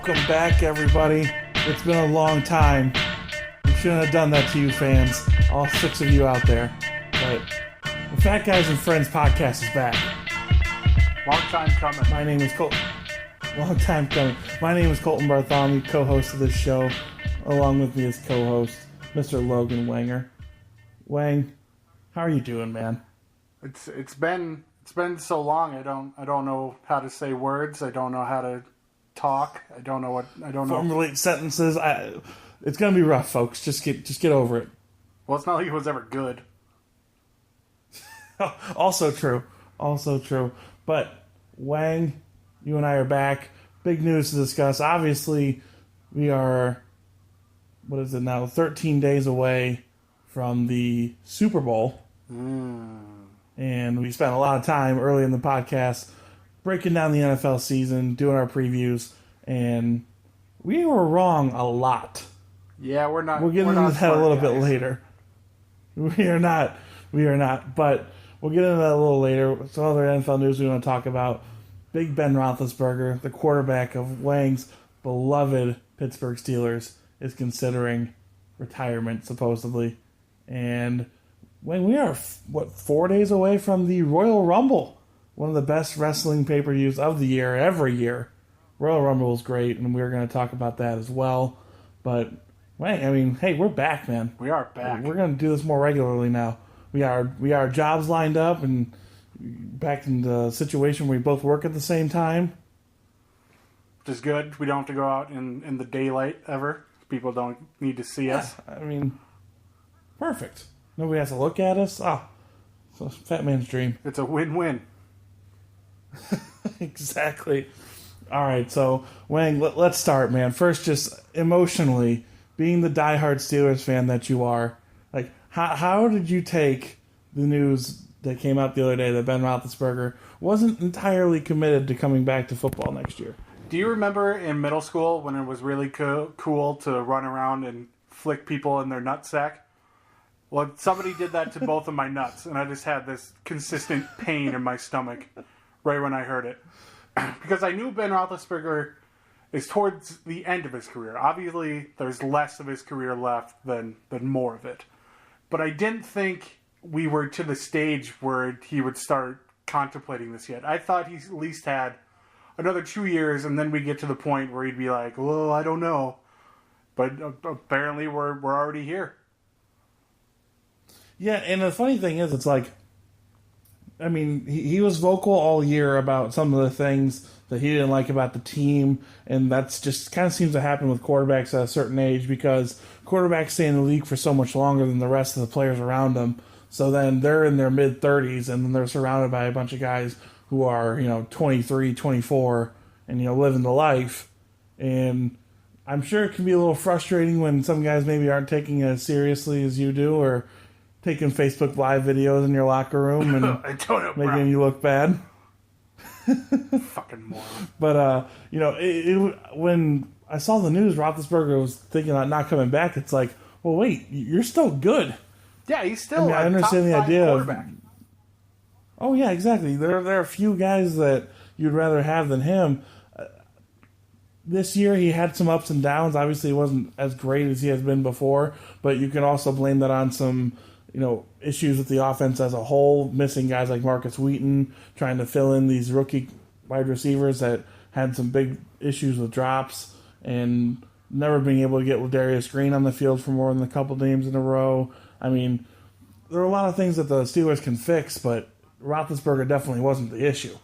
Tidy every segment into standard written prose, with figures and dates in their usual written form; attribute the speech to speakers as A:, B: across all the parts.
A: Welcome back, everybody. It's been a long time. We shouldn't have done that to you fans, all 6 of you out there. But the Fat Guys and Friends podcast is back.
B: Long time coming.
A: My name is Colton. Long time coming. My name is Colton Bartholomew, co-host of this show. Along with me as co-host, Mr. Logan Wanger. Wang, how are you doing, man?
B: It's been so long. I don't know how to say words. I don't know how to talk. I don't know.
A: Formulate sentences. It's gonna be rough, folks. Just get over it.
B: Well, it's not like it was ever good.
A: Also true. But Wang, you and I are back. Big news to discuss. Obviously, we are, 13 days away from the Super Bowl. And we spent a lot of time early in the podcast breaking down the NFL season, doing our previews, and we were wrong a lot.
B: Yeah, we're not.
A: We'll get into that a little bit later. We are not, but we'll get into that a little later. Some other NFL news we want to talk about. Big Ben Roethlisberger, the quarterback of Wang's beloved Pittsburgh Steelers, is considering retirement, supposedly. And when we are, 4 days away from the Royal Rumble, one of the best wrestling pay-per-views of the year, every year. Royal Rumble is great, and we're going to talk about that as well. But, Wang, I mean, hey, we're back, man.
B: We are back.
A: We're going to do this more regularly now. We are jobs lined up and back in the situation where we both work at the same time.
B: Which is good. We don't have to go out in the daylight ever. People don't need to see us.
A: I mean, perfect. Nobody has to look at us. So fat man's dream.
B: It's a win-win.
A: Exactly. All right, so Wang, let's start, man. First, just emotionally, being the diehard Steelers fan that you are, like, how did you take the news that came out the other day that Ben Roethlisberger wasn't entirely committed to coming back to football next year?
B: Do you remember in middle school when it was really cool to run around and flick people in their nutsack? Well, somebody did that to both of my nuts, and I just had this consistent pain in my stomach right when I heard it. Because I knew Ben Roethlisberger is towards the end of his career. Obviously, there's less of his career left than more of it. But I didn't think we were to the stage where he would start contemplating this yet. I thought he at least had another 2 years, and then we get to the point where he'd be like, well, I don't know. But apparently we're already here.
A: Yeah, and the funny thing is, it's like, I mean, he was vocal all year about some of the things that he didn't like about the team, and that's just kind of seems to happen with quarterbacks at a certain age because quarterbacks stay in the league for so much longer than the rest of the players around them. So then they're in their mid-30s, and then they're surrounded by a bunch of guys who are, 23, 24, and, living the life. And I'm sure it can be a little frustrating when some guys maybe aren't taking it as seriously as you do, or taking Facebook Live videos in your locker room and making you look bad.
B: Fucking moron.
A: But, when I saw the news, Roethlisberger was thinking about not coming back, it's like, well, wait, you're still good.
B: Yeah, he's still
A: I understand the idea
B: quarterback.
A: Oh, yeah, exactly. There are a few guys that you'd rather have than him. This year he had some ups and downs. Obviously, he wasn't as great as he has been before, but you can also blame that on some issues with the offense as a whole, missing guys like Marcus Wheaton, trying to fill in these rookie wide receivers that had some big issues with drops, and never being able to get Ladarius Green on the field for more than a couple games in a row. I mean, there are a lot of things that the Steelers can fix, but Roethlisberger definitely wasn't the issue.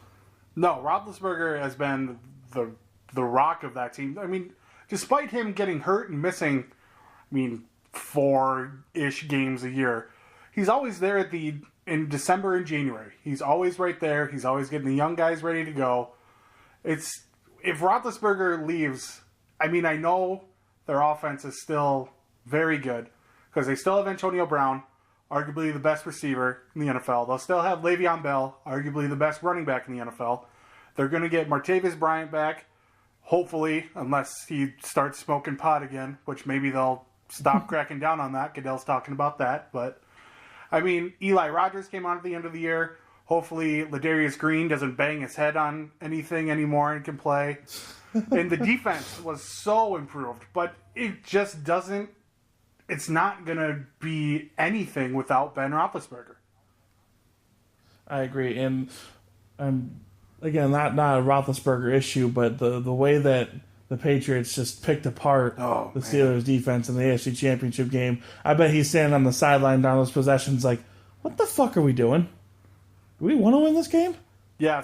B: No, Roethlisberger has been the rock of that team. I mean, despite him getting hurt and missing, 4-ish games a year, he's always there in December and January. He's always right there. He's always getting the young guys ready to go. If Roethlisberger leaves, I know their offense is still very good because they still have Antonio Brown, arguably the best receiver in the NFL. They'll still have Le'Veon Bell, arguably the best running back in the NFL. They're going to get Martavis Bryant back, hopefully, unless he starts smoking pot again, which maybe they'll stop cracking down on that. Goodell's talking about that. But, Eli Rogers came on at the end of the year. Hopefully, Ladarius Green doesn't bang his head on anything anymore and can play. And the defense was so improved, but it just doesn't. It's not going to be anything without Ben Roethlisberger.
A: I agree, and again, not a Roethlisberger issue, but the way that the Patriots just picked apart the Steelers' defense in the AFC Championship game. I bet he's standing on the sideline down those possessions like, what the fuck are we doing? Do we want to win this game?
B: Yeah,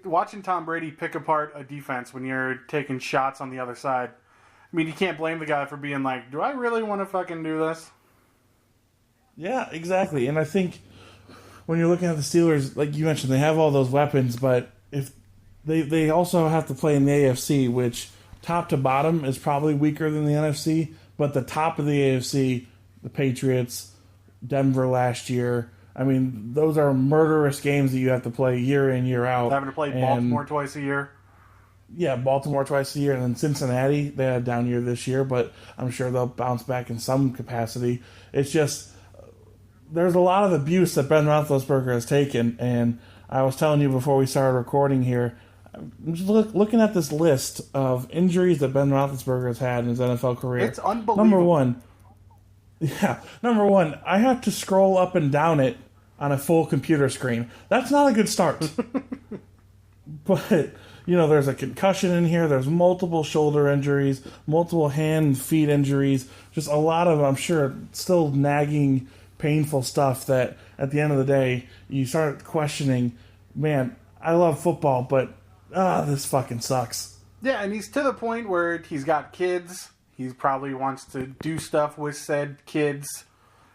B: watching Tom Brady pick apart a defense when you're taking shots on the other side. I mean, you can't blame the guy for being like, do I really want to fucking do this?
A: Yeah, exactly. And I think when you're looking at the Steelers, like you mentioned, they have all those weapons, but if they also have to play in the AFC, which top to bottom is probably weaker than the NFC, but the top of the AFC, the Patriots, Denver last year, I mean, those are murderous games that you have to play year in, year out.
B: Having to play Baltimore twice a year.
A: Yeah, Baltimore twice a year, and then Cincinnati, they had a down year this year, but I'm sure they'll bounce back in some capacity. It's just, there's a lot of abuse that Ben Roethlisberger has taken, and I was telling you before we started recording here, I'm just looking at this list of injuries that Ben Roethlisberger has had in his NFL career.
B: It's unbelievable.
A: Number one, I have to scroll up and down it on a full computer screen. That's not a good start. But, there's a concussion in here. There's multiple shoulder injuries, multiple hand and feet injuries. Just a lot of, I'm sure, still nagging, painful stuff that at the end of the day, you start questioning, man, I love football, but this fucking sucks.
B: Yeah, and he's to the point where he's got kids. He probably wants to do stuff with said kids.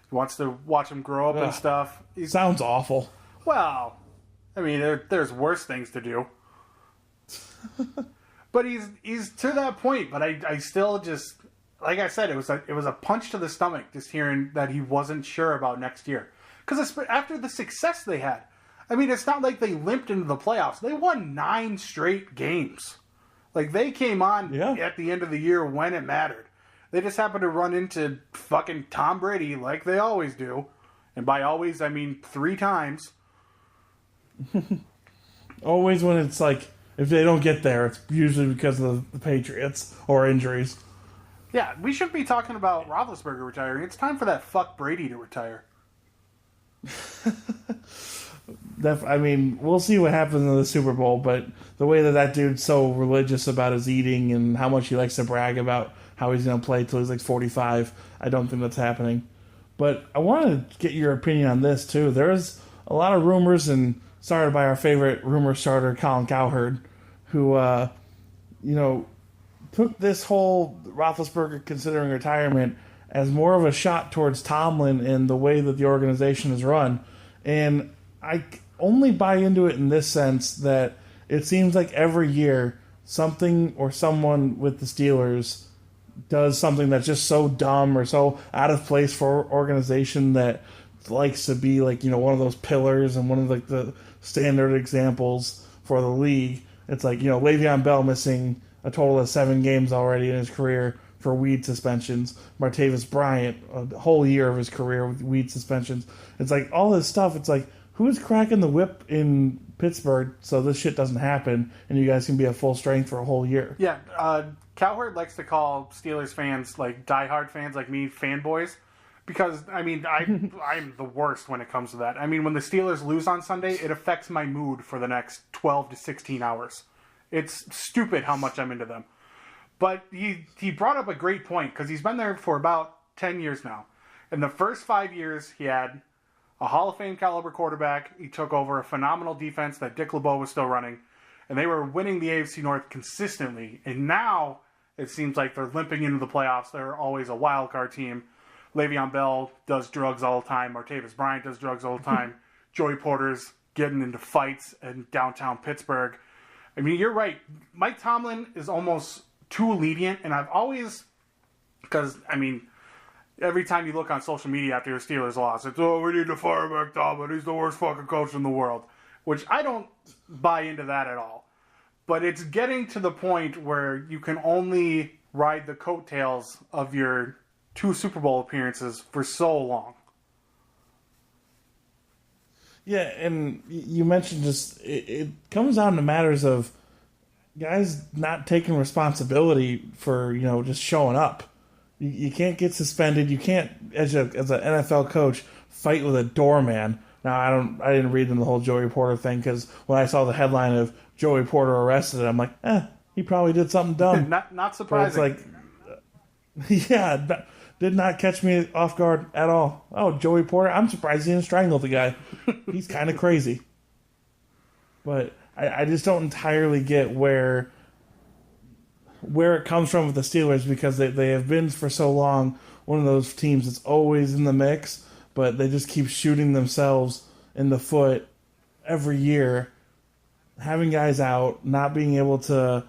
B: He wants to watch them grow up and stuff.
A: Sounds awful.
B: Well, I mean, there's worse things to do. But he's to that point. But I still just, like I said, it was a punch to the stomach just hearing that he wasn't sure about next year. Because after the success they had, I mean, it's not like they limped into the playoffs. They won 9 straight games. Like, they came on at the end of the year when it mattered. They just happened to run into fucking Tom Brady like they always do. And by always, I mean 3 times.
A: Always when it's like, if they don't get there, it's usually because of the Patriots or injuries.
B: Yeah, we shouldn't be talking about Roethlisberger retiring. It's time for that fuck Brady to retire.
A: I mean, we'll see what happens in the Super Bowl, but the way that dude's so religious about his eating and how much he likes to brag about how he's going to play till he's like 45, I don't think that's happening. But I wanted to get your opinion on this, too. There's a lot of rumors, and started by our favorite rumor starter, Colin Cowherd, who, took this whole Roethlisberger considering retirement as more of a shot towards Tomlin and the way that the organization is run. And I only buy into it in this sense that it seems like every year something or someone with the Steelers does something that's just so dumb or so out of place for an organization that likes to be like, one of those pillars and one of the standard examples for the league. It's like, Le'Veon Bell missing a total of 7 games already in his career for weed suspensions. Martavis Bryant, a whole year of his career with weed suspensions. It's like all this stuff. It's like, who's cracking the whip in Pittsburgh so this shit doesn't happen and you guys can be at full strength for a whole year?
B: Yeah, Cowherd likes to call Steelers fans, like diehard fans like me, fanboys. Because, I mean, I'm the worst when it comes to that. I mean, when the Steelers lose on Sunday, it affects my mood for the next 12 to 16 hours. It's stupid how much I'm into them. But he brought up a great point, because he's been there for about 10 years now. In the first 5 years, he had a Hall of Fame caliber quarterback. He took over a phenomenal defense that Dick LeBeau was still running. And they were winning the AFC North consistently. And now it seems like they're limping into the playoffs. They're always a wild card team. Le'Veon Bell does drugs all the time. Martavis Bryant does drugs all the time. Joey Porter's getting into fights in downtown Pittsburgh. I mean, you're right. Mike Tomlin is almost too lenient, and I've always... Because, I mean, every time you look on social media after your Steelers loss, it's, we need to fire Mike Tomlin. He's the worst fucking coach in the world. Which I don't buy into that at all. But it's getting to the point where you can only ride the coattails of your 2 Super Bowl appearances for so long. Yeah,
A: and you mentioned just it comes down to matters of guys not taking responsibility for, just showing up. You can't get suspended. You can't, as an NFL coach, fight with a doorman. Now, I didn't read the whole Joey Porter thing, because when I saw the headline of Joey Porter arrested, I'm like, he probably did something dumb.
B: Not surprising.
A: But it's like, yeah, did not catch me off guard at all. Oh, Joey Porter, I'm surprised he didn't strangle the guy. He's kind of crazy. But I just don't entirely get where it comes from with the Steelers, because they have been for so long one of those teams that's always in the mix, but they just keep shooting themselves in the foot every year, having guys out, not being able to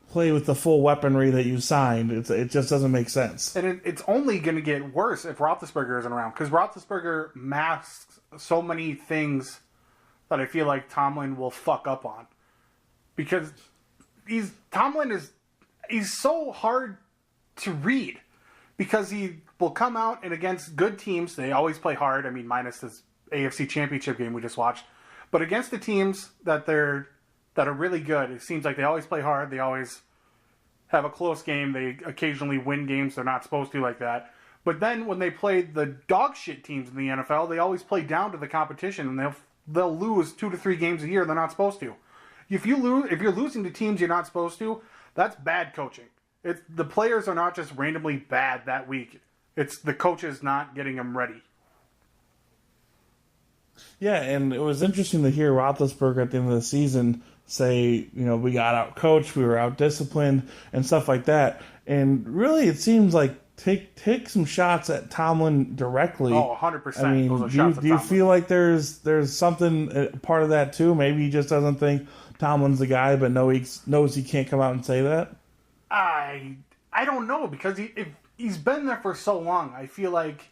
A: play with the full weaponry that you signed. It just doesn't make sense.
B: And it's only going to get worse if Roethlisberger isn't around, because Roethlisberger masks so many things that I feel like Tomlin will fuck up on. Because Tomlin is so hard to read, because he will come out and against good teams, they always play hard. I mean, minus this AFC Championship game we just watched. But against the teams that are really good, it seems like they always play hard. They always have a close game. They occasionally win games they're not supposed to, like that. But then when they play the dog shit teams in the NFL, they always play down to the competition, and they'll lose 2 to 3 games a year they're not supposed to. If you're losing to teams you're not supposed to, that's bad coaching. The players are not just randomly bad that week. It's the coaches not getting them ready.
A: Yeah, and it was interesting to hear Roethlisberger at the end of the season say, we got out-coached, we were out-disciplined, and stuff like that. And really, it seems like take some shots at Tomlin directly.
B: Oh, 100%.
A: I mean, do you feel like there's something part of that too? Maybe he just doesn't think Tomlin's the guy, but knows he can't come out and say that?
B: I don't know, because he's been there for so long. I feel like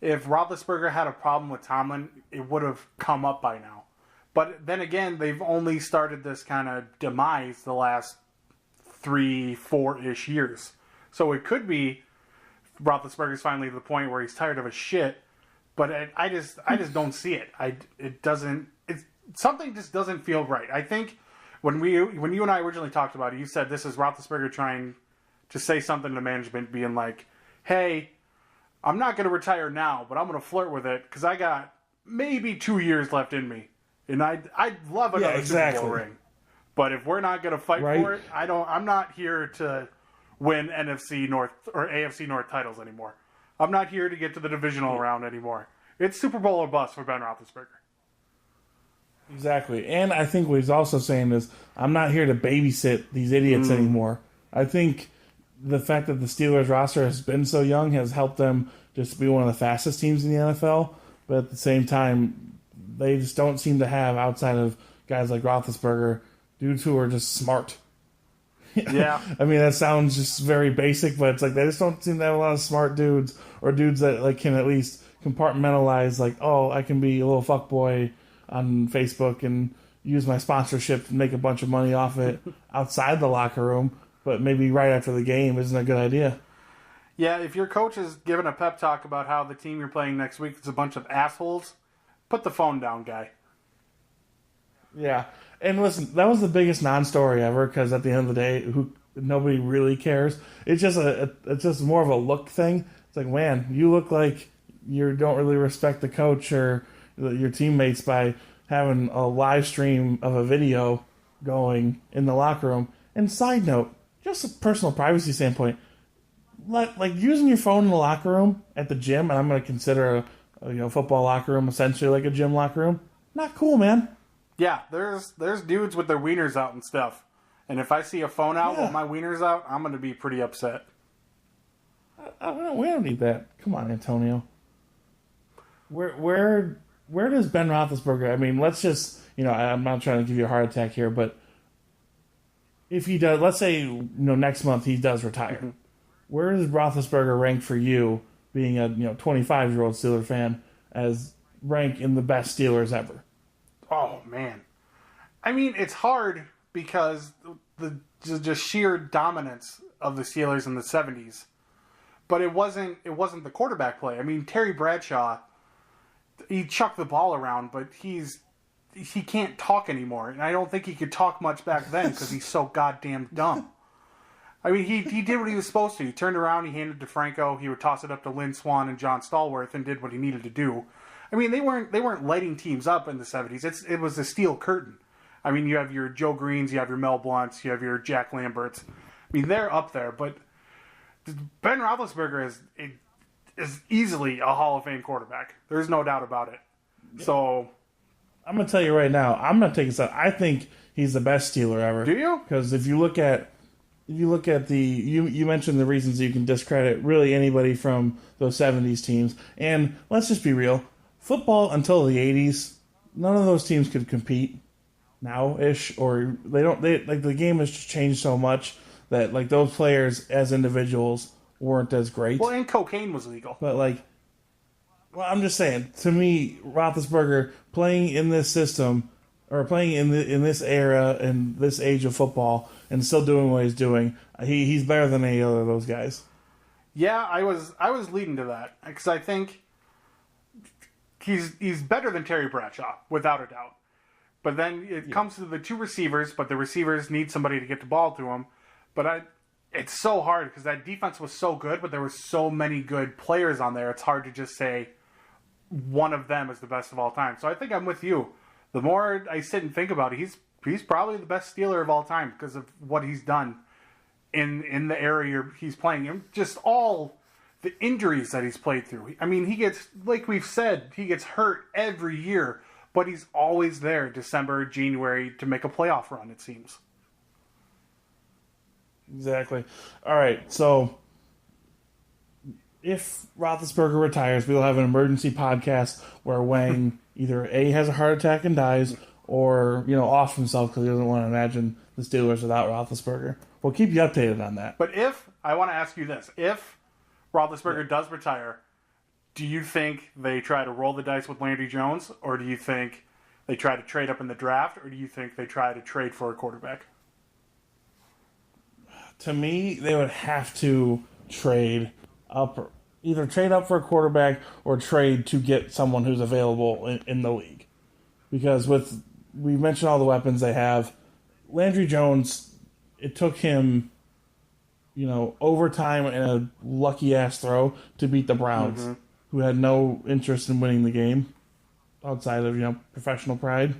B: if Roethlisberger had a problem with Tomlin, it would have come up by now. But then again, they've only started this kind of demise the last 3-4-ish years. So it could be Roethlisberger's finally to the point where he's tired of his shit. But I just don't see it. Something just doesn't feel right. I think when you and I originally talked about it, you said this is Roethlisberger trying to say something to management, being like, hey, I'm not going to retire now, but I'm going to flirt with it because I got maybe 2 years left in me. And I'd love another Super Bowl ring. But if we're not going to fight for it, I'm not here to win NFC North or AFC North titles anymore. I'm not here to get to the divisional round anymore. It's Super Bowl or bust for Ben Roethlisberger.
A: Exactly. And I think what he's also saying is, I'm not here to babysit these idiots anymore. I think the fact that the Steelers roster has been so young has helped them just be one of the fastest teams in the NFL. But at the same time, they just don't seem to have, outside of guys like Roethlisberger, dudes who are just smart.
B: Yeah.
A: I mean, that sounds just very basic, but it's like they just don't seem to have a lot of smart dudes, or dudes that can at least compartmentalize, I can be a little fuckboy on Facebook and use my sponsorship to make a bunch of money off it outside the locker room, but maybe right after the game isn't a good idea.
B: Yeah, if your coach is giving a pep talk about how the team you're playing next week is a bunch of assholes, put the phone down, guy.
A: Yeah, and listen, that was the biggest non-story ever, because at the end of the day, nobody really cares. It's just more of a look thing. It's like, man, you look like you don't really respect the coach or your teammates by having a live stream of a video going in the locker room. And side note, just a personal privacy standpoint, like using your phone in the locker room at the gym, and I'm going to consider a football locker room essentially like a gym locker room, not cool, man.
B: Yeah, there's dudes with their wieners out and stuff. And if I see a phone out while my wiener's out, I'm going to be pretty upset.
A: We don't need that. Come on, Antonio. Where does Ben Roethlisberger... I mean, let's just... I'm not trying to give you a heart attack here, but if he does... Let's say, next month he does retire. Mm-hmm. Where does Roethlisberger rank for you, being a 25-year-old Steeler fan, as rank in the best Steelers ever?
B: Oh, man. I mean, it's hard because the just sheer dominance of the Steelers in the 70s. But it wasn't the quarterback play. I mean, Terry Bradshaw, he chucked the ball around, but he's he can't talk anymore, and I don't think he could talk much back then because he's so goddamn dumb. I mean, he did what he was supposed to. He turned around, he handed it to Franco, he would toss it up to Lynn Swann and John Stallworth, and did what he needed to do. I mean, they weren't lighting teams up in the 70s. It was a steel curtain. I mean, you have your Joe Greens, you have your Mel Blunts, you have your Jack Lamberts. I mean, they're up there, but Ben Roethlisberger is easily a Hall of Fame quarterback. There's no doubt about it. Yeah. So,
A: I'm gonna tell you right now, I'm not taking that. I think he's the best Steeler ever.
B: Do you?
A: Because if you look at you mentioned the reasons you can discredit really anybody from those 70s teams, and let's just be real, football until the 80s, none of those teams could compete now-ish, or they like the game has changed so much that like those players as individuals weren't as great.
B: Well, and cocaine was legal.
A: But well, I'm just saying, to me, Roethlisberger playing in this system or playing in this era and this age of football and still doing what he's doing, he's better than any other of those guys.
B: Yeah, I was leading to that because I think he's better than Terry Bradshaw without a doubt. But then it comes to the two receivers, but the receivers need somebody to get the ball to them. But it's so hard because that defense was so good, but there were so many good players on there. It's hard to just say one of them is the best of all time. So I think I'm with you. The more I sit and think about it, he's probably the best Steeler of all time because of what he's done in the area he's playing. And just all the injuries that he's played through. I mean, he gets, like we've said, he gets hurt every year, but he's always there December, January to make a playoff run, it seems.
A: Exactly. All right, so if Roethlisberger retires, we'll have an emergency podcast where Wang either A, has a heart attack and dies, or, off himself because he doesn't want to imagine the Steelers without Roethlisberger. We'll keep you updated on that.
B: But I want to ask you this, if Roethlisberger does retire, do you think they try to roll the dice with Landry Jones, or do you think they try to trade up in the draft, or do you think they try to trade for a quarterback?
A: To me, they would have to trade up, either trade up for a quarterback or trade to get someone who's available in the league. Because we mentioned all the weapons they have. Landry Jones, it took him, overtime and a lucky-ass throw to beat the Browns, who had no interest in winning the game outside of, professional pride.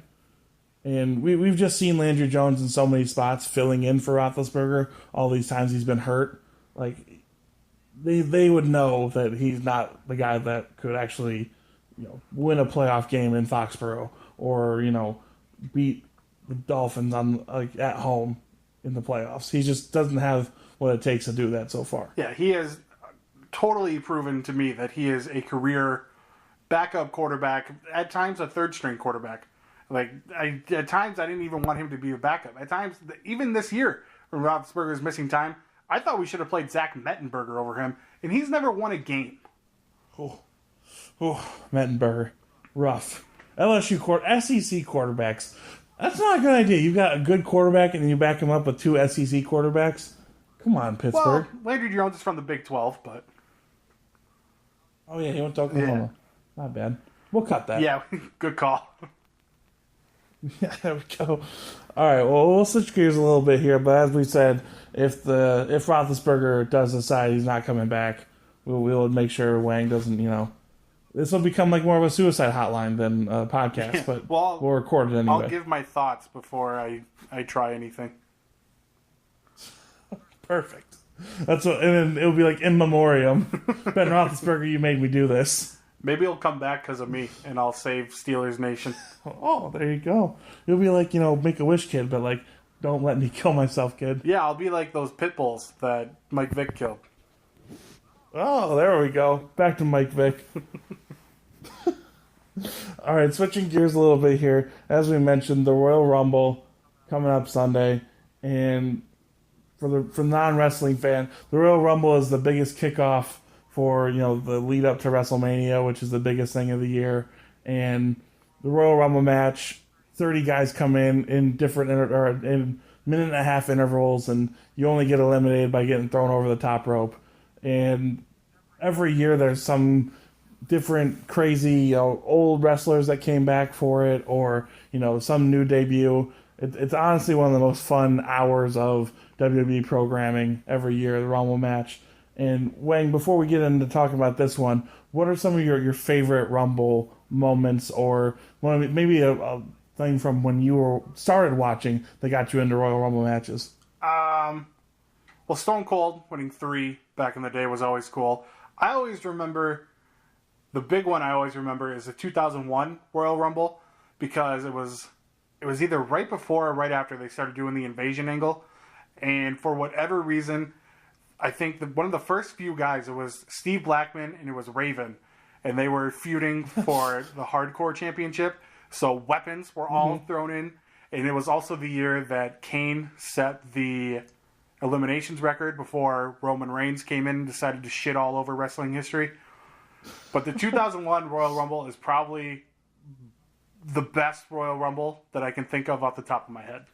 A: And we've just seen Landry Jones in so many spots filling in for Roethlisberger all these times he's been hurt. Like, they would know that he's not the guy that could actually, win a playoff game in Foxborough or, beat the Dolphins at home in the playoffs. He just doesn't have what it takes to do that so far.
B: Yeah, he has totally proven to me that he is a career backup quarterback, at times a third-string quarterback. At times, I didn't even want him to be a backup. At times, even this year, when Roethlisberger's missing time, I thought we should have played Zach Mettenberger over him, and he's never won a game.
A: Oh, Mettenberger. Rough. SEC quarterbacks. That's not a good idea. You got a good quarterback, and then you back him up with two SEC quarterbacks? Come on, Pittsburgh.
B: Well, Landry Jones is from the Big 12, but...
A: Oh, yeah, he went to Oklahoma. Yeah. Not bad. We'll cut that.
B: Yeah, good call.
A: Yeah, there we go. All right, well, we'll switch gears a little bit here, but as we said, if Roethlisberger does decide he's not coming back, we'll make sure Wang doesn't, this will become like more of a suicide hotline than a podcast, but we'll record it anyway.
B: I'll give my thoughts before I try anything.
A: Perfect. And then it'll be like in memoriam. Ben Roethlisberger, you made me do this.
B: Maybe he'll come back because of me, and I'll save Steelers Nation.
A: Oh, there you go. You'll be like, Make-A-Wish kid, but like, don't let me kill myself, kid.
B: Yeah, I'll be like those pit bulls that Mike Vick killed.
A: Oh, there we go. Back to Mike Vick. All right, switching gears a little bit here. As we mentioned, the Royal Rumble coming up Sunday, and for non-wrestling fan, the Royal Rumble is the biggest kickoff for the lead up to WrestleMania, which is the biggest thing of the year. And the Royal Rumble match, 30 guys come in different in minute and a half intervals, and you only get eliminated by getting thrown over the top rope. And every year there's some different crazy, old wrestlers that came back for it, or some new debut. It's honestly one of the most fun hours of WWE programming every year, the Rumble match. And Wang, before we get into talking about this one, what are some of your favorite Rumble moments, or maybe a thing from when you started watching that got you into Royal Rumble matches?
B: Well, Stone Cold winning 3 back in the day was always cool. I always remember, the big one I always remember is the 2001 Royal Rumble, because it was either right before or right after they started doing the invasion angle. And for whatever reason, I think one of the first few guys, it was Steve Blackman and it was Raven. And they were feuding for the Hardcore Championship. So weapons were all thrown in. And it was also the year that Kane set the eliminations record before Roman Reigns came in and decided to shit all over wrestling history. But the 2001 Royal Rumble is probably the best Royal Rumble that I can think of off the top of my head.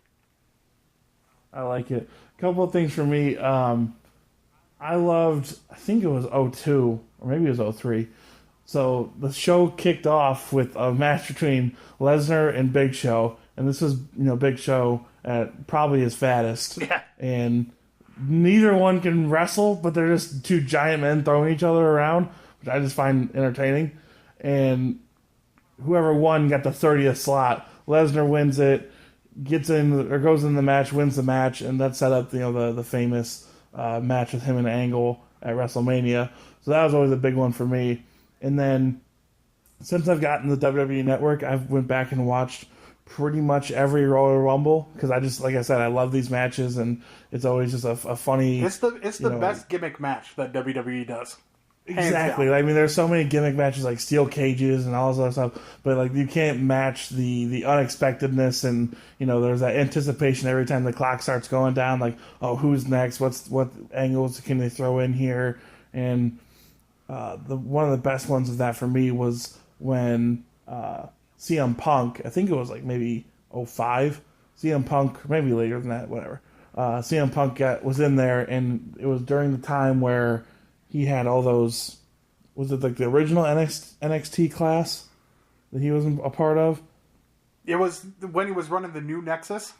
A: I like it. A couple of things for me. I loved, I think it was 02, or maybe it was 03. So the show kicked off with a match between Lesnar and Big Show. And this was, Big Show at probably his fattest.
B: Yeah.
A: And neither one can wrestle, but they're just two giant men throwing each other around, which I just find entertaining. And whoever won got the 30th slot. Lesnar wins it, gets in or goes in the match, wins the match, and that set up the famous match with him and Angle at WrestleMania. So that was always a big one for me. And then since I've gotten the WWE Network, I've went back and watched pretty much every Royal Rumble, because I just, like I said, I love these matches, and it's always just a funny.
B: It's the best gimmick match that WWE does.
A: Exactly. I mean, there's so many gimmick matches like steel cages and all this other stuff, but like you can't match the unexpectedness, and there's that anticipation every time the clock starts going down. Like, oh, who's next? What angles can they throw in here? And one of the best ones of that for me was when CM Punk, I think it was like maybe 05, CM Punk, maybe later than that, whatever. CM Punk was in there, and it was during the time where he had all those, was it like the original NXT class that he was a part of?
B: It was when he was running the new Nexus.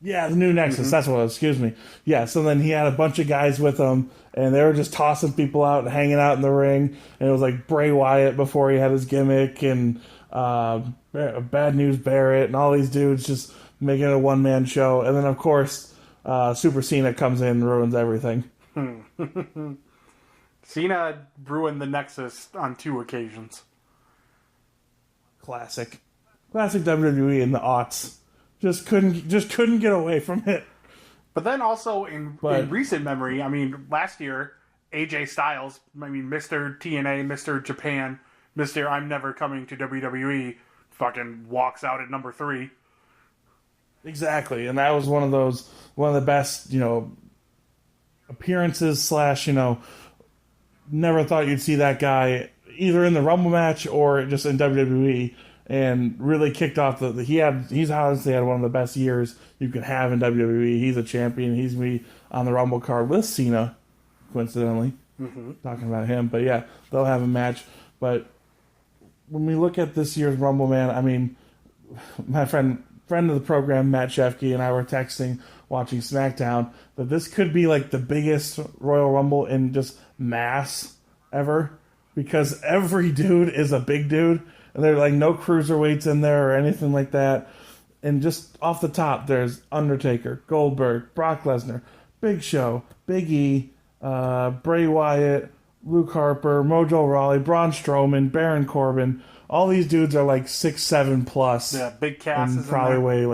A: Yeah, the new Nexus, that's what it was, excuse me. Yeah, so then he had a bunch of guys with him, and they were just tossing people out and hanging out in the ring, and it was like Bray Wyatt before he had his gimmick, and Bad News Barrett, and all these dudes just making it a one-man show. And then, of course, Super Cena comes in and ruins everything.
B: Cena ruined the Nexus on 2 occasions.
A: Classic WWE in the aughts. Just couldn't get away from it.
B: But then also in recent memory, I mean, last year, AJ Styles, Mr. TNA, Mr. Japan, Mr. I'm never coming to WWE, fucking walks out at number 3.
A: Exactly, and that was one of the best, appearances / never thought you'd see that guy either in the Rumble match or just in WWE, and really kicked off he's honestly had one of the best years you could have in WWE. He's a champion. He's going to be on the Rumble card with Cena, coincidentally, talking about him. But yeah, they'll have a match. But when we look at this year's Rumble, man, I mean, my friend of the program, Matt Shefke, and I were texting watching SmackDown that this could be like the biggest Royal Rumble in just mass ever, because every dude is a big dude, and there's like no cruiserweights in there or anything like that. And just off the top, there's Undertaker, Goldberg, Brock Lesnar, Big Show, Big E, Bray Wyatt, Luke Harper, Mojo Rawley, Braun Strowman, Baron Corbin. All these dudes are like 6'7" plus.
B: Yeah, big Cass is
A: probably
B: in there.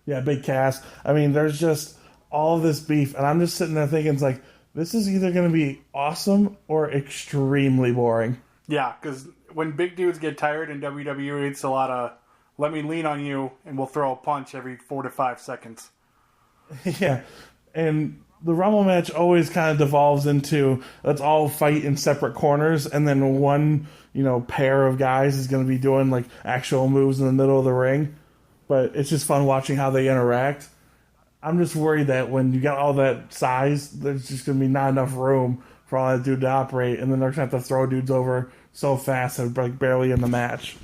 A: weigh big Cass. I mean, there's just all this beef, and I'm just sitting there thinking, it's like, this is either going to be awesome or extremely boring.
B: Yeah, because when big dudes get tired in WWE, it's a lot of, let me lean on you, and we'll throw a punch every 4 to 5 seconds.
A: Yeah, and the Rumble match always kind of devolves into, let's all fight in separate corners, and then one, pair of guys is going to be doing like actual moves in the middle of the ring. But it's just fun watching how they interact. I'm just worried that when you got all that size, there's just going to be not enough room for for all that dude to operate, and then they're going to have to throw dudes over so fast they're like barely in the match.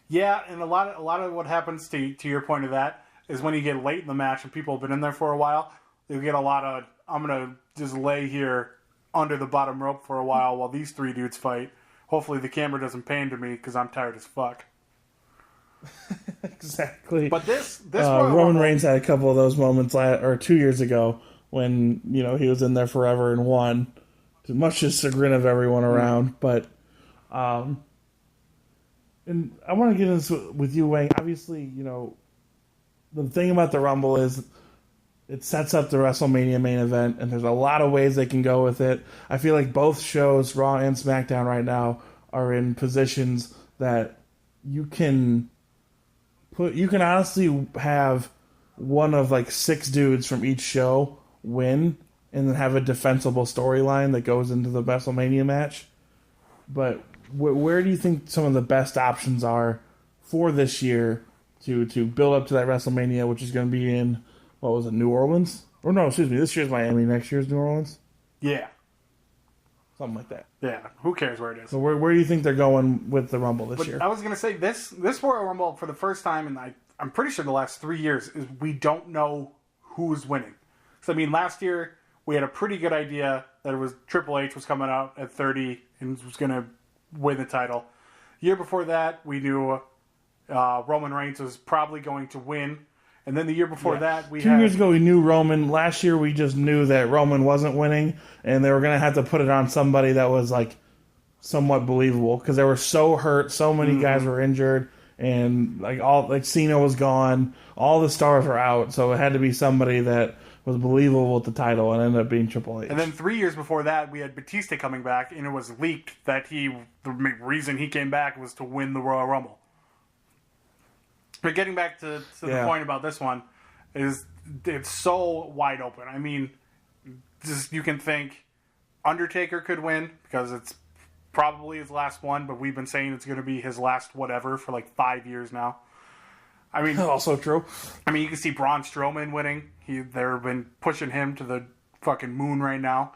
B: Yeah, and a lot of what happens to your point of that is when you get late in the match and people have been in there for a while, you get a lot of, I'm going to just lay here under the bottom rope for a while these three dudes fight. Hopefully the camera doesn't pan to me because I'm tired as fuck.
A: Exactly.
B: But this
A: Roman Reigns had a couple of those moments 2 years ago when, you know, he was in there forever and won, to much the chagrin of everyone around. But, and I want to get into this with you, Wang. Obviously, you know, the thing about the Rumble is it sets up the WrestleMania main event, and there's a lot of ways they can go with it. I feel like both shows, Raw and SmackDown right now, are in positions that you can honestly have one of like 6 dudes from each show win and then have a defensible storyline that goes into the WrestleMania match. But where do you think some of the best options are for this year to build up to that WrestleMania, which is going to be in, what was it, New Orleans? Or no, excuse me, this year's Miami, next year's New Orleans?
B: Yeah.
A: Something like that.
B: Yeah, who cares where it is?
A: So where do you think they're going with the Rumble this year?
B: I was going to say, this Royal Rumble, for the first time in, I'm pretty sure the last 3 years, is we don't know who's winning. So, I mean, last year, we had a pretty good idea that it was Triple H was coming out at 30 and was going to win the title. Year before that, we knew Roman Reigns was probably going to win. And then the year before that, we
A: 2 years ago, we knew Roman. Last year, we just knew that Roman wasn't winning, and they were going to have to put it on somebody that was, like, somewhat believable, because they were so hurt, so many guys were injured, and, like Cena was gone, all the stars were out, so it had to be somebody that was believable with the title, and ended up being Triple H.
B: And then 3 years before that, we had Batista coming back, and it was leaked that the reason he came back was to win the Royal Rumble. But getting back to the point about this one, is it's so wide open. I mean, just you can think Undertaker could win because it's probably his last one, but we've been saying it's going to be his last whatever for like 5 years now. I mean,
A: also true.
B: I mean, you can see Braun Strowman winning. They've been pushing him to the fucking moon right now.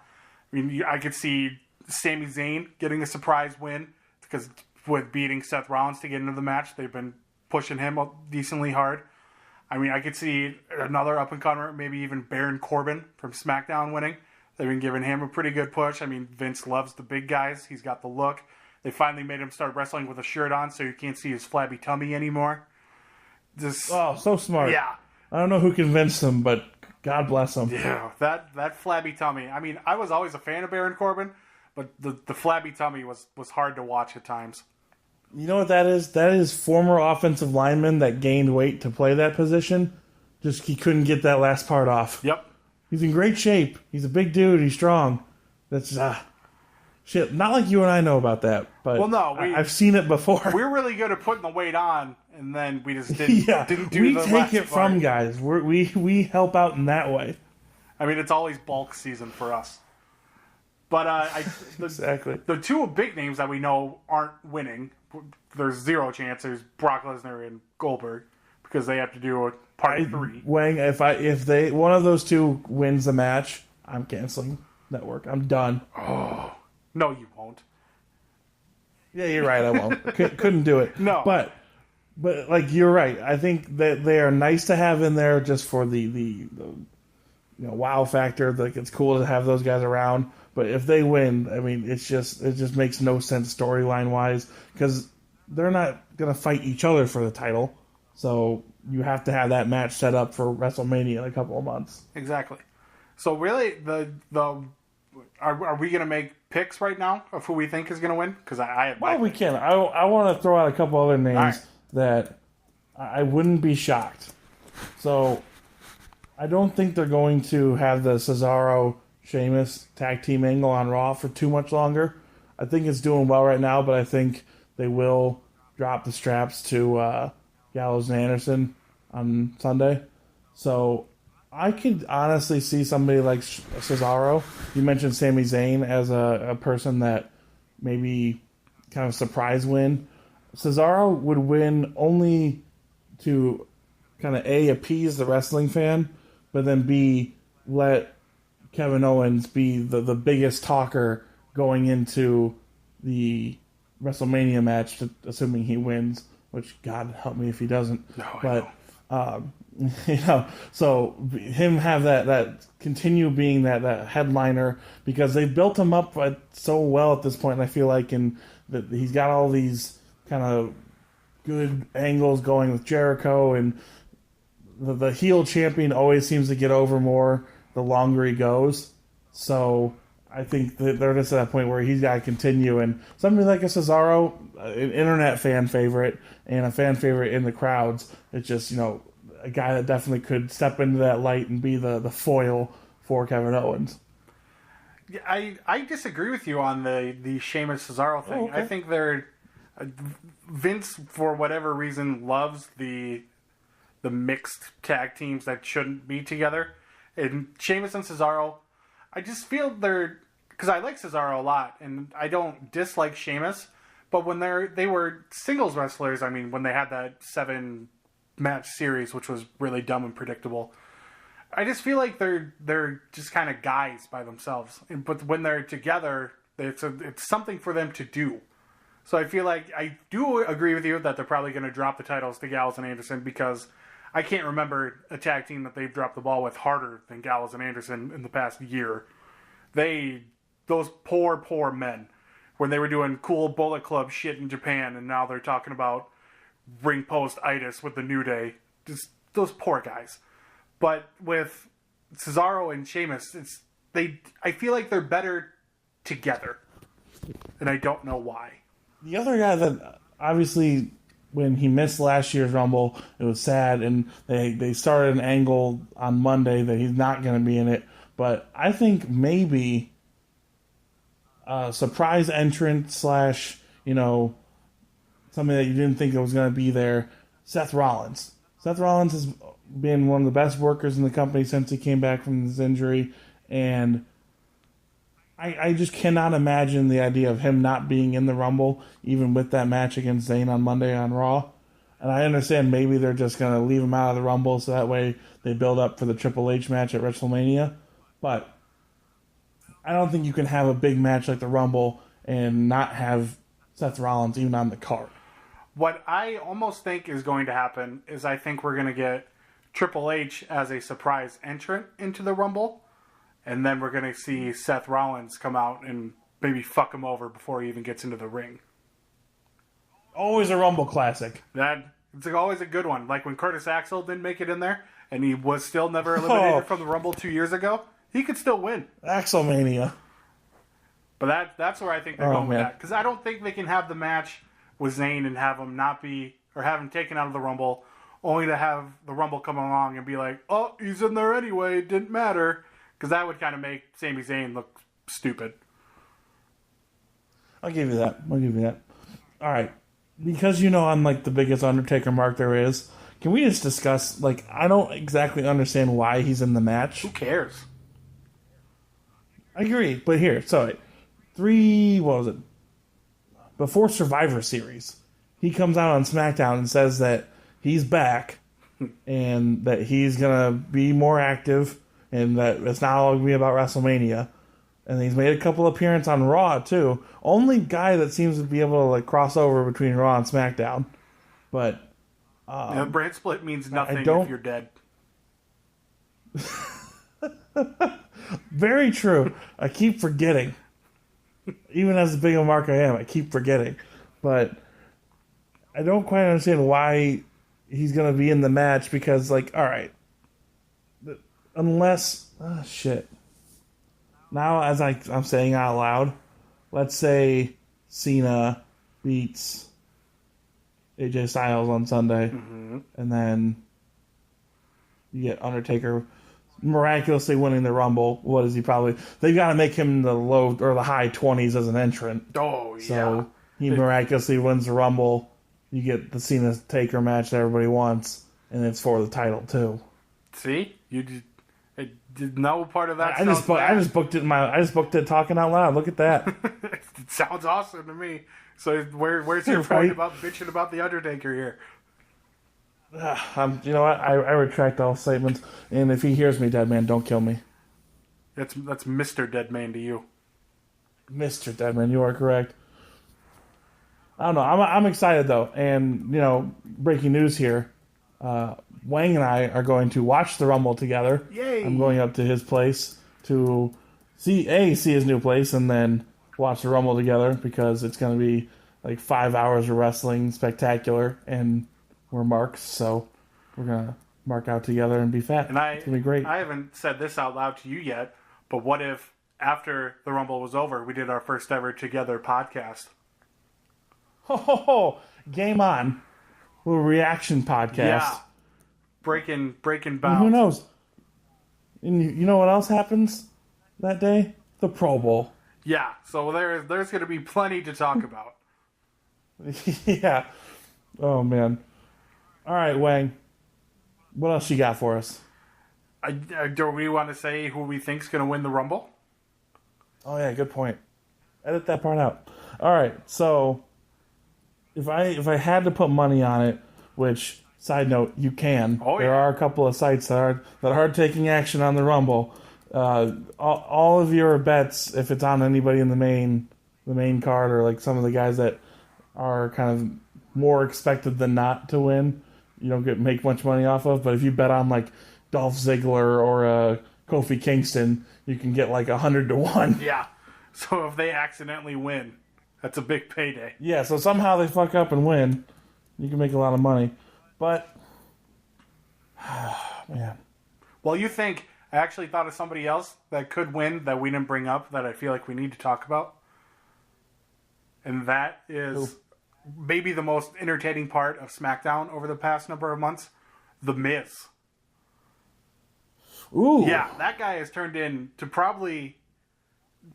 B: I mean, I could see Sami Zayn getting a surprise win because with beating Seth Rollins to get into the match, they've been pushing him up decently hard. I mean, I could see another up-and-comer, maybe even Baron Corbin from SmackDown winning. They've been giving him a pretty good push. I mean, Vince loves the big guys. He's got the look. They finally made him start wrestling with a shirt on so you can't see his flabby tummy anymore.
A: So smart.
B: Yeah.
A: I don't know who convinced him, but God bless him.
B: Yeah, that flabby tummy. I mean, I was always a fan of Baron Corbin, but the flabby tummy was hard to watch at times.
A: You know what that is? That is former offensive lineman that gained weight to play that position. Just he couldn't get that last part off.
B: Yep.
A: He's in great shape. He's a big dude. He's strong. That's shit. Not like you and I know about that, but I've seen it before.
B: We're really good at putting the weight on, and then we just didn't do
A: we
B: the
A: take it from guys. We help out in that way.
B: I mean, it's always bulk season for us. But
A: exactly.
B: The two big names that we know aren't winning. There's zero chance. There's Brock Lesnar and Goldberg because they have to do a part 3.
A: Wang, if they one of those two wins the match, I'm canceling network. I'm done.
B: Oh no, you won't.
A: Yeah, you're right. I won't. Couldn't do it.
B: No,
A: but like you're right. I think that they are nice to have in there just for the wow factor. Like it's cool to have those guys around. But if they win, I mean, it just makes no sense storyline wise because they're not gonna fight each other for the title. So you have to have that match set up for WrestleMania in a couple of months.
B: Exactly. So really, are we gonna make picks right now of who we think is gonna win? Because I have.
A: Well, we can. I want to throw out a couple other names that I wouldn't be shocked. So I don't think they're going to have the Cesaro Sheamus tag team angle on Raw for too much longer. I think it's doing well right now, but I think they will drop the straps to Gallows and Anderson on Sunday. So I could honestly see somebody like Cesaro. You mentioned Sami Zayn as a person that maybe kind of surprise win. Cesaro would win only to kind of A, appease the wrestling fan, but then B, let Kevin Owens be the biggest talker going into the WrestleMania match, assuming he wins, which God help me if he doesn't.
B: No,
A: but so him have that continue being that headliner, because they've built him up so well at this point, and I feel like that he's got all these kind of good angles going with Jericho, and the heel champion always seems to get over more the longer he goes. So I think that they're just at that point where he's got to continue. And somebody like a Cesaro, an internet fan favorite and a fan favorite in the crowds, it's just, a guy that definitely could step into that light and be the foil for Kevin Owens.
B: Yeah, I disagree with you on the Sheamus Cesaro thing.
A: Oh, okay.
B: I think Vince, for whatever reason, loves the mixed tag teams that shouldn't be together. And Sheamus and Cesaro, I just feel because I like Cesaro a lot, and I don't dislike Sheamus, but when they were singles wrestlers, I mean, when they had that 7-match series, which was really dumb and predictable, I just feel like they're just kind of guys by themselves. But when they're together, it's something for them to do. So I feel like I do agree with you that they're probably going to drop the titles to Gallows and Anderson, because I can't remember a tag team that they've dropped the ball with harder than Gallows and Anderson in the past year. Those poor men, when they were doing cool Bullet Club shit in Japan, and now they're talking about ring post-itis with the New Day. Just those poor guys. But with Cesaro and Sheamus, I feel like they're better together. And I don't know why.
A: The other guy that, obviously, when he missed last year's Rumble, it was sad, and they started an angle on Monday that he's not going to be in it. But I think maybe a surprise entrant / something that you didn't think it was going to be there, Seth Rollins. Seth Rollins has been one of the best workers in the company since he came back from his injury, and I just cannot imagine the idea of him not being in the Rumble, even with that match against Zayn on Monday on Raw. And I understand maybe they're just going to leave him out of the Rumble so that way they build up for the Triple H match at WrestleMania. But I don't think you can have a big match like the Rumble and not have Seth Rollins even on the card.
B: What I almost think is going to happen is I think we're going to get Triple H as a surprise entrant into the Rumble. And then we're going to see Seth Rollins come out and maybe fuck him over before he even gets into the ring.
A: Always a Rumble classic.
B: It's always a good one. Like when Curtis Axel didn't make it in there, and he was still never eliminated from the Rumble 2 years ago, he could still win.
A: Axelmania.
B: But that's where I think they're going with that. Because I don't think they can have the match with Zayn and have him not be, or have him taken out of the Rumble, only to have the Rumble come along and be like, oh, he's in there anyway, it didn't matter. Because that would kind of make Sami Zayn look stupid.
A: I'll give you that. All right. Because I'm like the biggest Undertaker mark there is, can we just discuss, I don't exactly understand why he's in the match.
B: Who cares?
A: I agree. But here, what was it? Before Survivor Series, he comes out on SmackDown and says that he's back and that he's going to be more active, and that it's not all going to be about WrestleMania. And he's made a couple appearances on Raw, too. Only guy that seems to be able to cross over between Raw and SmackDown. But
B: brand split means nothing if you're dead.
A: Very true. I keep forgetting. Even as big a mark I am, I keep forgetting. But I don't quite understand why he's going to be in the match, because, all right. Unless, shit. Now, as I'm saying out loud, let's say Cena beats AJ Styles on Sunday, and then you get Undertaker miraculously winning the Rumble. What is he probably? They've got to make him the low or the high 20s as an entrant.
B: Oh, yeah.
A: So he miraculously wins the Rumble. You get the Cena Taker match that everybody wants, and it's for the title too.
B: See, you did no part of that.
A: I just booked it talking out loud. Look at that.
B: It sounds awesome to me. So where's your point about bitching about the Undertaker here?
A: You know what? I retract all statements. And if he hears me, dead man, don't kill me.
B: That's Mr. Deadman to you.
A: Mr. Deadman, you are correct. I don't know. I'm excited though, and breaking news here. Wang and I are going to watch the Rumble together.
B: Yay!
A: I'm going up to his place to see his new place, and then watch the Rumble together because it's going to be like 5 hours of wrestling, spectacular, and we're marks, so we're gonna mark out together and be fat.
B: And
A: it's gonna be great.
B: I haven't said this out loud to you yet, but what if after the Rumble was over, we did our first ever together podcast?
A: Oh, game on! Little reaction podcast.
B: Yeah, breaking bounds.
A: And who knows? And you know what else happens that day? The Pro Bowl.
B: Yeah, so there's going to be plenty to talk about.
A: Yeah. Oh man. All right, Wang. What else you got for us?
B: Do we want to say who we think's going to win the Rumble?
A: Oh yeah, good point. Edit that part out. All right, so if I had to put money on it, which side note you can, there are a couple of sites that are taking action on the Rumble. All of your bets, if it's on anybody in the main card or like some of the guys that are kind of more expected than not to win, you don't make much money off of. But if you bet on like Dolph Ziggler or Kofi Kingston, you can get like 100 to 1.
B: Yeah. So if they accidentally win, that's a big payday.
A: Yeah. So somehow they fuck up and win, you can make a lot of money. But man.
B: Well, you think I actually thought of somebody else that could win that we didn't bring up that I feel like we need to talk about, and that is maybe the most entertaining part of SmackDown over the past number of months, The Miz.
A: Ooh.
B: Yeah, that guy has turned into probably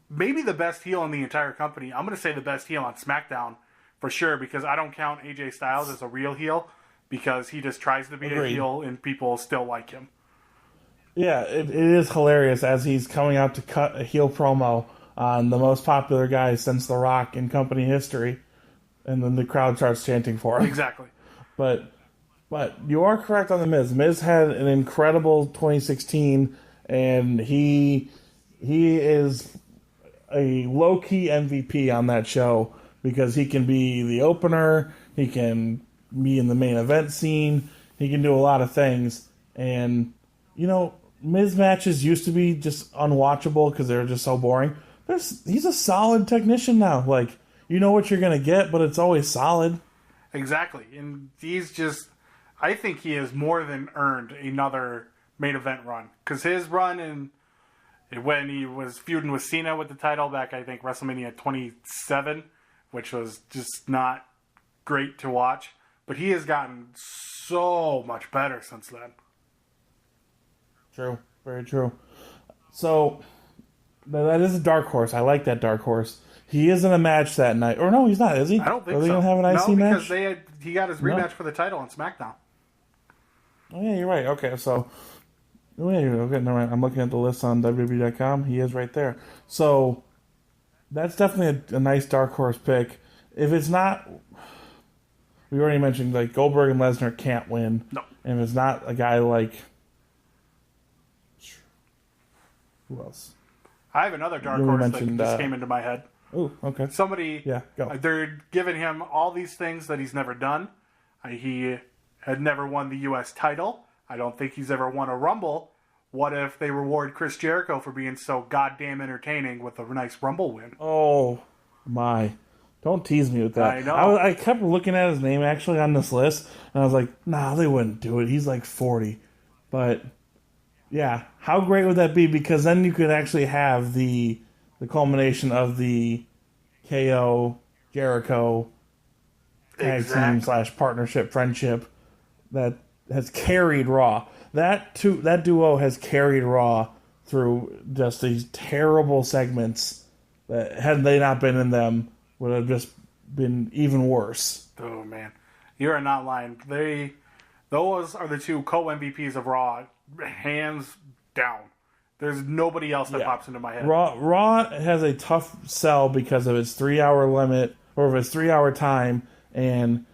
B: maybe the best heel in the entire company. I'm going to say the best heel on SmackDown for sure, because I don't count AJ Styles as a real heel because he just tries to be a heel and people still like him.
A: Yeah, it is hilarious as he's coming out to cut a heel promo on the most popular guy since The Rock in company history. And then the crowd starts chanting for him.
B: Exactly.
A: But you are correct on The Miz. Miz had an incredible 2016, and he is a low-key MVP on that show because he can be the opener, he can be in the main event scene, he can do a lot of things. And, Miz matches used to be just unwatchable because they were just so boring. He's a solid technician now. Like, you know what you're going to get, but it's always solid.
B: Exactly. And he's just, I think he has more than earned another main event run. Because his run when he was feuding with Cena with the title back, I think, WrestleMania 27, which was just not great to watch. But he has gotten so much better since then.
A: True. Very true. So, that is a dark horse. I like that dark horse. He is in a match that night. Or no, he's not, is he?
B: I don't think so.
A: Are they going to have an IC match?
B: Because he got his rematch for the title on SmackDown.
A: Oh, yeah, you're right. Okay, so... Oh, yeah, okay, no, I'm looking at the list on WWE.com. He is right there. So, that's definitely a nice dark horse pick. If it's not... We already mentioned, like, Goldberg and Lesnar can't win.
B: No.
A: And if it's not a guy like... Who else?
B: I have another dark horse that just came into my head.
A: Oh, okay.
B: Somebody,
A: go.
B: They're giving him all these things that he's never done. He had never won the U.S. title. I don't think he's ever won a Rumble. What if they reward Chris Jericho for being so goddamn entertaining with a nice Rumble win?
A: Oh, my. Don't tease me with that.
B: I know.
A: I kept looking at his name actually on this list, and I was like, nah, they wouldn't do it. He's like 40. But, yeah, how great would that be? Because then you could actually have the culmination of the KO Jericho tag team / partnership friendship that has carried Raw. That duo has carried Raw through just these terrible segments that, had they not been in them, would have just been even worse.
B: Oh man, you are not lying. Those are the two co-MVPs of Raw, hands down. There's nobody else that pops into my head.
A: Raw has a tough sell because of its 3-hour limit, or of its 3-hour time, and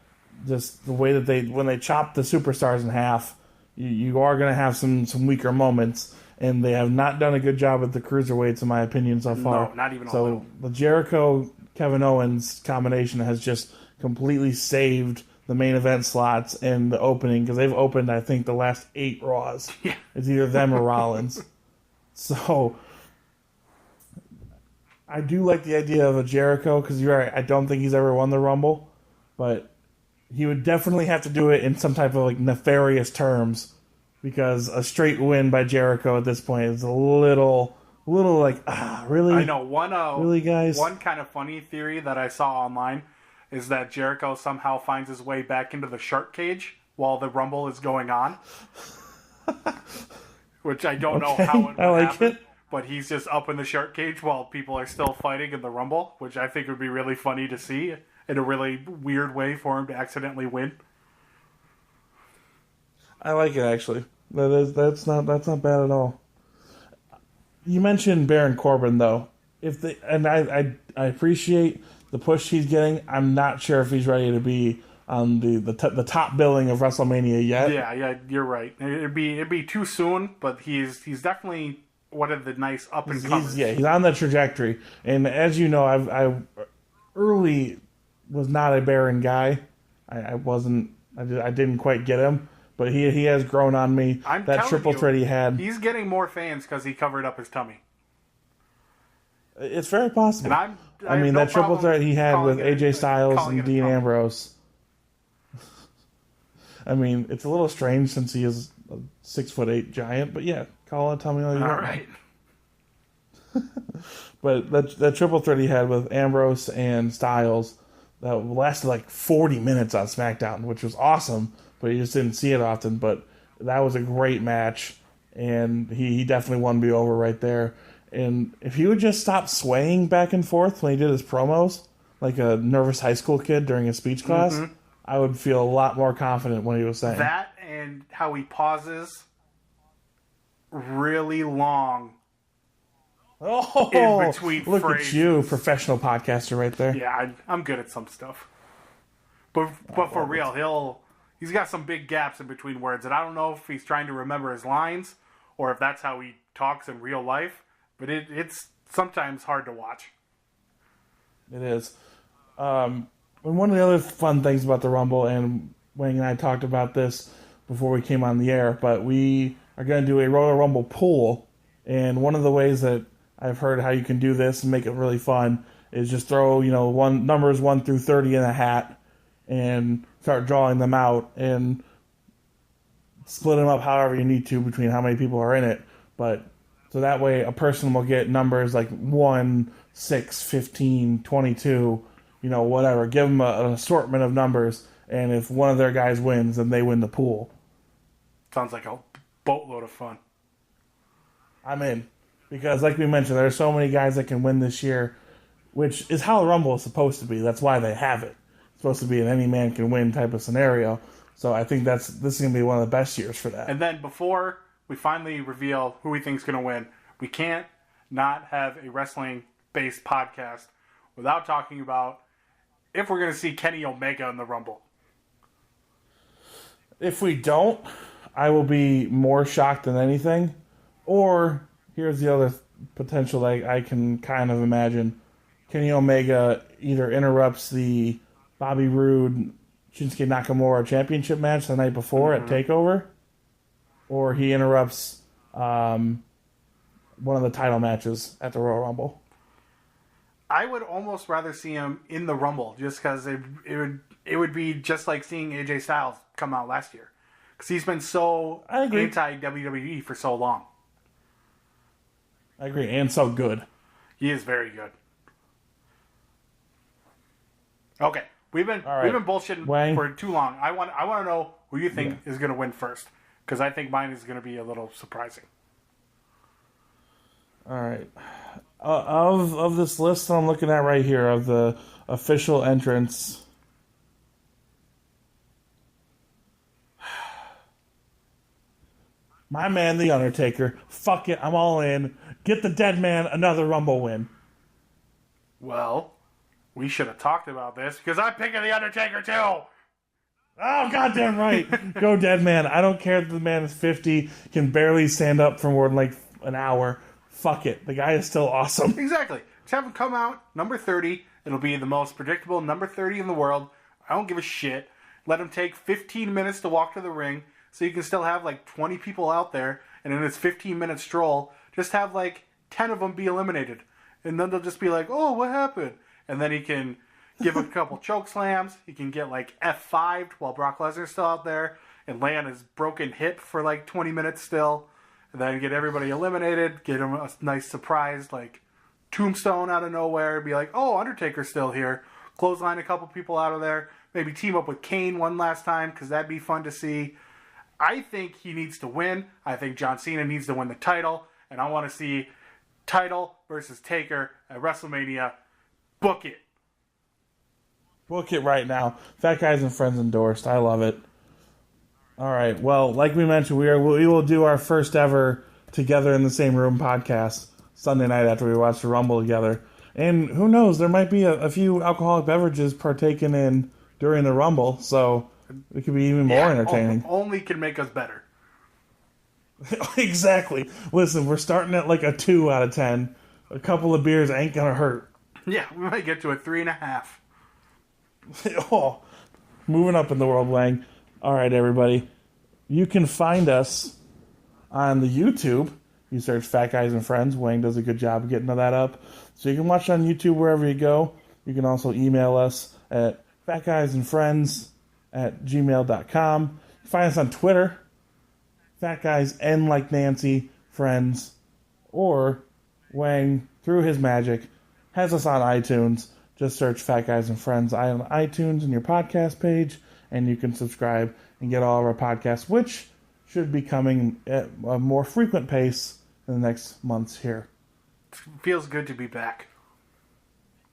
A: just the way that when they chop the superstars in half, you are going to have some weaker moments. and they have not done a good job with the cruiserweights, in my opinion, so far.
B: No, not even a
A: so
B: little.
A: The Jericho Kevin Owens combination has just completely saved the main event slots and the opening, because they've opened, I think, the last 8 Raws.
B: Yeah.
A: It's either them or Rollins. So I do like the idea of a Jericho, because you're right, I don't think he's ever won the Rumble, but he would definitely have to do it in some type of like nefarious terms, because a straight win by Jericho at this point is a little like, really?
B: I know
A: really, guys?
B: One kind of funny theory that I saw online is that Jericho somehow finds his way back into the shark cage while the Rumble is going on. Which I don't know how it would happen. But he's just up in the shark cage while people are still fighting in the Rumble, which I think would be really funny to see in a really weird way for him to accidentally win.
A: I like it, actually. That's not bad at all. You mentioned Baron Corbin, though. I appreciate the push he's getting. I'm not sure if he's ready to be on the top billing of WrestleMania yet.
B: Yeah, you're right. It'd be too soon, but he's definitely one of the nice up and comers.
A: He's on the trajectory. And as you know, I early was not a Baron guy. I didn't quite get him, but he has grown on me. That triple threat he had.
B: He's getting more fans because he covered up his tummy.
A: It's very possible.
B: And
A: I mean, that triple threat he had with AJ Styles and Dean Ambrose. I mean, it's a little strange since he is a 6'8" giant, but yeah, call it tummy all you want.
B: All right.
A: But that triple threat he had with Ambrose and Styles, that lasted like 40 minutes on SmackDown, which was awesome, but you just didn't see it often. But that was a great match, and he definitely won me over right there. And if he would just stop swaying back and forth when he did his promos, like a nervous high school kid during a speech class, I would feel a lot more confident when he was saying.
B: That and how he pauses really long in between
A: look
B: phrases.
A: at you, professional podcaster right there.
B: Yeah, I'm good at some stuff. But for real, he's got some big gaps in between words, and I don't know if he's trying to remember his lines or if that's how he talks in real life, but it's sometimes hard to watch.
A: It is. And one of the other fun things about the Rumble, and Wang and I talked about this before we came on the air, but we are going to do a Royal Rumble pool, and one of the ways that I've heard how you can do this and make it really fun is just throw, numbers 1 through 30 in a hat and start drawing them out and split them up however you need to between how many people are in it. But so that way a person will get numbers like 1, 6, 15, 22, whatever. Give them an assortment of numbers, and if one of their guys wins, then they win the pool.
B: Sounds like a boatload of fun.
A: I'm in. Because, like we mentioned, there are so many guys that can win this year, which is how the Rumble is supposed to be. That's why they have it. It's supposed to be an any man can win type of scenario. So I think this is going to be one of the best years for that.
B: And then before we finally reveal who we think is going to win, we can't not have a wrestling-based podcast without talking about if we're going to see Kenny Omega in the Rumble.
A: If we don't, I will be more shocked than anything. Or, here's the other potential that I can kind of imagine. Kenny Omega either interrupts the Bobby Roode Shinsuke Nakamura championship match the night before at TakeOver, or he interrupts one of the title matches at the Royal Rumble.
B: I would almost rather see him in the Rumble, just because it would be just like seeing AJ Styles come out last year, because he's been so anti-WWE for so long.
A: I agree, and so good.
B: He is very good. Okay, we've been bullshitting for too long. I want to know who you think is going to win first, because I think mine is going to be a little surprising.
A: All right. Of this list I'm looking at right here, of the official entrants, my man, The Undertaker. Fuck it, I'm all in. Get the dead man another Rumble win.
B: Well, we should have talked about this, because I'm picking The Undertaker too.
A: Oh, goddamn right. Go dead man. I don't care if the man is 50, can barely stand up for more than like an hour. Fuck it. The guy is still awesome.
B: Exactly. Just have him come out, number 30. It'll be the most predictable number 30 in the world. I don't give a shit. Let him take 15 minutes to walk to the ring so you can still have like 20 people out there. And in this 15-minute stroll, just have like 10 of them be eliminated. And then they'll just be like, oh, what happened? And then he can give a couple choke slams. He can get like F5'd while Brock Lesnar's still out there and lay on his broken hip for like 20 minutes still. And then get everybody eliminated. Get him a nice surprise like tombstone out of nowhere. Be like, oh, Undertaker's still here. Clothesline a couple people out of there. Maybe team up with Kane one last time because that'd be fun to see. I think he needs to win. I think John Cena needs to win the title. And I want to see title versus Taker at WrestleMania. Book it.
A: Book it right now. Fat Guys and Friends endorsed. I love it. All right. Well, like we mentioned, we will do our first ever Together in the Same Room podcast Sunday night after we watch the Rumble together. And who knows, there might be a few alcoholic beverages partaken in during the Rumble, so it could be even more entertaining.
B: Only can make us better.
A: Exactly. Listen, we're starting at like a 2 out of 10. A couple of beers ain't gonna hurt.
B: Yeah, we might get to a 3.5.
A: Oh, moving up in the world, Wang. All right, everybody. You can find us on the YouTube. You search Fat Guys and Friends. Wang does a good job of getting that up. So you can watch it on YouTube wherever you go. You can also email us at fatguysandfriends@gmail.com. Find us on Twitter, Fat Guys N like Nancy Friends, or Wang, through his magic, has us on iTunes. Just search Fat Guys and Friends on iTunes in your podcast page, and you can subscribe and get all of our podcasts, which should be coming at a more frequent pace in the next months here.
B: It feels good to be back.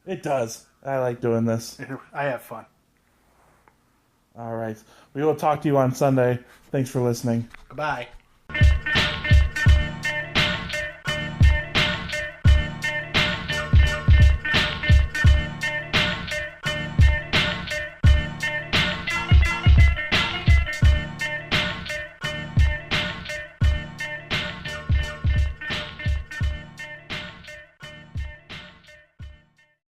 A: It does. I like doing this.
B: I have fun.
A: All right. We will talk to you on Sunday. Thanks for listening.
B: Goodbye.